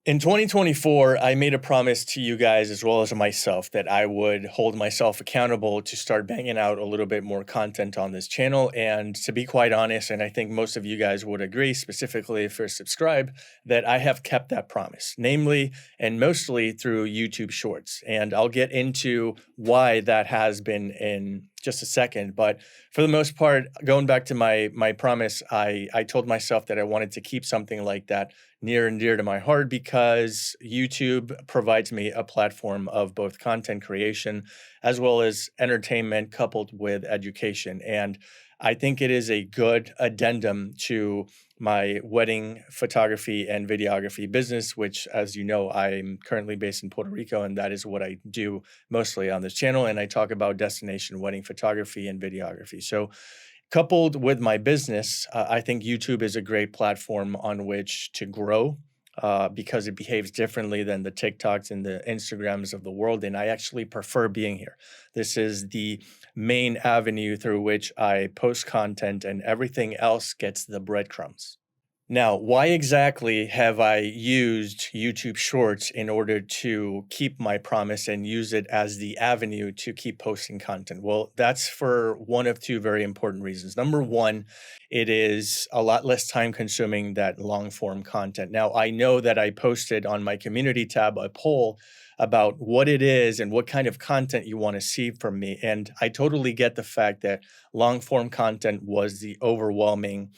In 2024, I made a promise to you guys as well as myself that I would hold myself accountable to start banging out a little bit more content on this channel. And to be quite honest, and I think most of you guys would agree, specifically if you're subscribed, that I have kept that promise, namely and mostly through YouTube Shorts. And I'll get into why that has been in just a second. But for the most part, going back to my promise, I told myself that I wanted to keep something like that near and dear to my heart because YouTube provides me a platform of both content creation as well as entertainment coupled with education. And I think it is a good addendum to my wedding photography and videography business, which, as you know, I'm currently based in Puerto Rico, and that is what I do mostly on this channel. And I talk about destination wedding photography and videography. So coupled with my business, I think YouTube is a great platform on which to grow because it behaves differently than the TikToks and the Instagrams of the world. And I actually prefer being here. This is the main avenue through which I post content, and everything else gets the breadcrumbs. Now, why exactly have I used YouTube Shorts in order to keep my promise and use it as the avenue to keep posting content? Well, that's for one of two very important reasons. Number one, it is a lot less time consuming than long form content. Now, I know that I posted on my community tab a poll about what it is and what kind of content you want to see from me. And I totally get the fact that long form content was the overwhelming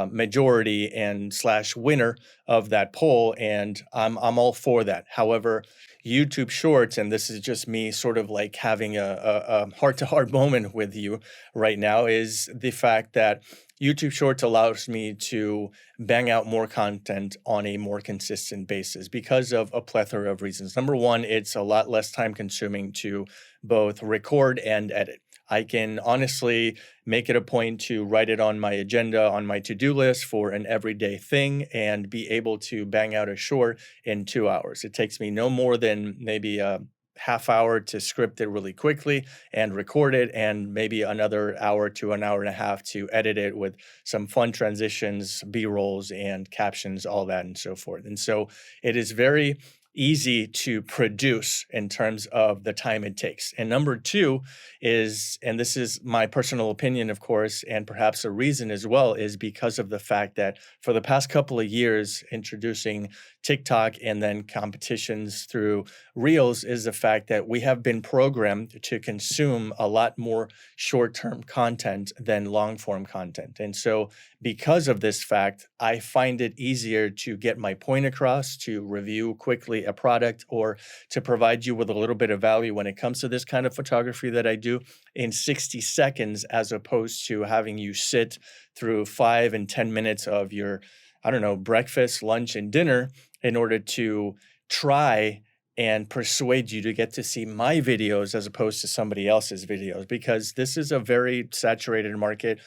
majority and slash winner of that poll, and I'm all for that. However, YouTube Shorts, and this is just me sort of like having a heart-to-heart moment with you right now, is the fact that YouTube Shorts allows me to bang out more content on a more consistent basis because of a plethora of reasons. Number one, it's a lot less time consuming to both record and edit. I can honestly make it a point to write it on my agenda, on my to-do list for an everyday thing, and be able to bang out a short in 2 hours. It takes me no more than maybe a half hour to script it really quickly and record it, and maybe another hour to an hour and a half to edit it with some fun transitions, B-rolls, and captions, all that and so forth. And so it is very easy to produce in terms of the time it takes. And number two is, and this is my personal opinion, of course, and perhaps a reason as well, is because of the fact that for the past couple of years, introducing TikTok and then competitions through Reels, is the fact that we have been programmed to consume a lot more short-term content than long-form content. And so because of this fact, I find it easier to get my point across, to review quickly a product, or to provide you with a little bit of value when it comes to this kind of photography that I do in 60 seconds, as opposed to having you sit through 5 and 10 minutes of your, I don't know, breakfast, lunch, and dinner in order to try and persuade you to get to see my videos as opposed to somebody else's videos, because this is a very saturated market,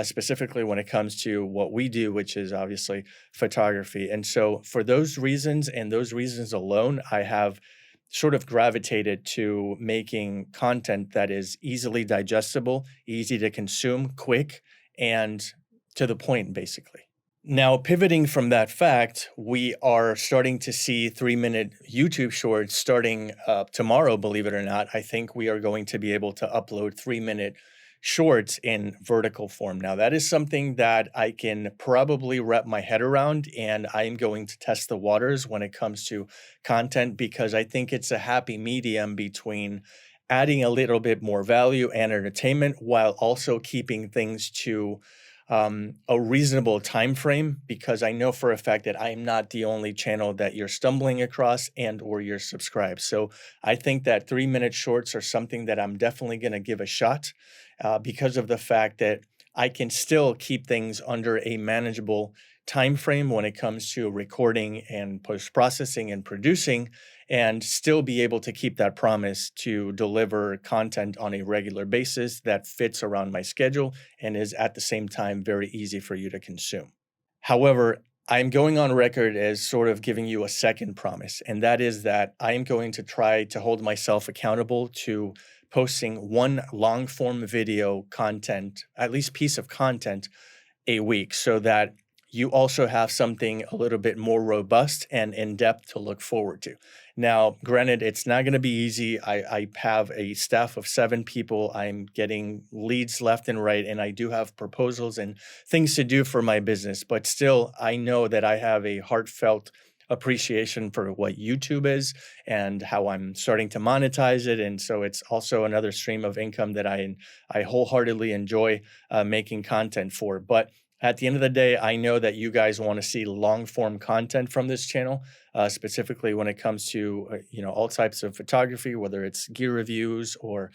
specifically when it comes to what we do, which is obviously photography. And so for those reasons and those reasons alone, I have sort of gravitated to making content that is easily digestible, easy to consume, quick, and to the point, basically. Now, pivoting from that fact, we are starting to see 3-minute YouTube shorts starting tomorrow, believe it or not. I think we are going to be able to upload 3-minute shorts in vertical form. Now, that is something that I can probably wrap my head around, and I'm going to test the waters when it comes to content, because I think it's a happy medium between adding a little bit more value and entertainment while also keeping things to a reasonable time frame, because I know for a fact that I'm not the only channel that you're stumbling across and or you're subscribed. So I think that 3-minute shorts are something that I'm definitely going to give a shot because of the fact that I can still keep things under a manageable time frame when it comes to recording and post-processing and producing, and still be able to keep that promise to deliver content on a regular basis that fits around my schedule and is at the same time very easy for you to consume. However, I'm going on record as sort of giving you a second promise, and that is that I am going to try to hold myself accountable to posting one long form video content, at least piece of content, a week, so that you also have something a little bit more robust and in depth to look forward to. Now, granted, it's not going to be easy. I have a staff of 7 people. I'm getting leads left and right, and I do have proposals and things to do for my business. But still, I know that I have a heartfelt appreciation for what YouTube is and how I'm starting to monetize it. And so it's also another stream of income that I wholeheartedly enjoy making content for. But at the end of the day, I know that you guys want to see long form content from this channel, specifically when it comes to all types of photography, whether it's gear reviews or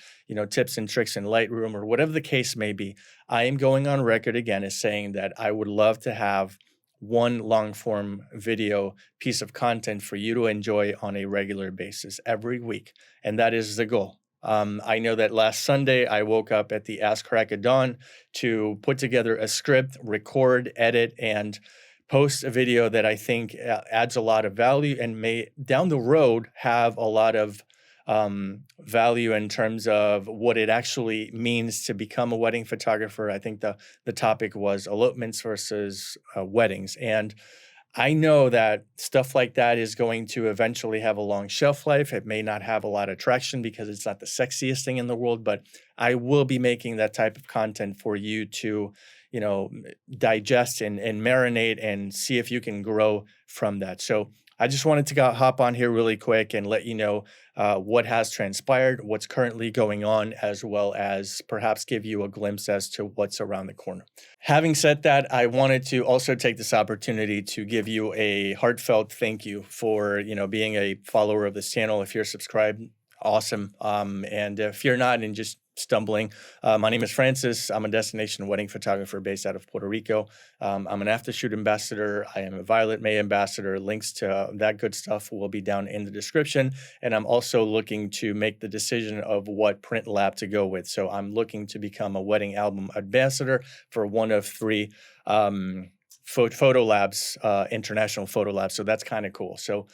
tips and tricks in Lightroom or whatever the case may be. I am going on record again as saying that I would love to have one long form video piece of content for you to enjoy on a regular basis every week, and that is the goal. I know that last Sunday I woke up at the ass crack of dawn to put together a script, record, edit, and post a video that I think adds a lot of value and may down the road have a lot of value in terms of what it actually means to become a wedding photographer. I think the topic was elopements versus weddings. And I know that stuff like that is going to eventually have a long shelf life. It may not have a lot of traction because it's not the sexiest thing in the world, but I will be making that type of content for you to, digest and marinate and see if you can grow from that. So I just wanted to hop on here really quick and let you know what has transpired, what's currently going on, as well as perhaps give you a glimpse as to what's around the corner. Having said that, I wanted to also take this opportunity to give you a heartfelt thank you for being a follower of this channel. If you're subscribed, awesome. And if you're not and just stumbling, my name is Francis. I'm a destination wedding photographer based out of Puerto Rico. I'm an aftershoot ambassador. I am a Violet May ambassador. Links to that good stuff will be down in the description. And I'm also looking to make the decision of what print lab to go with. So I'm looking to become a wedding album ambassador for one of 3 photo labs, international photo labs. So that's kind of cool. So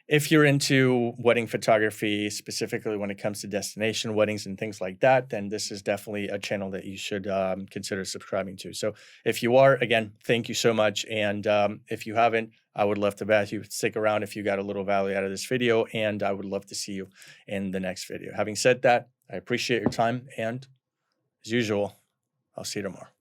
if you're into wedding photography, specifically when it comes to destination weddings and things like that, then this is definitely a channel that you should consider subscribing to. So if you are, again, thank you so much. And if you haven't, I would love to bet you stick around if you got a little value out of this video, and I would love to see you in the next video. Having said that, I appreciate your time, and as usual, I'll see you tomorrow.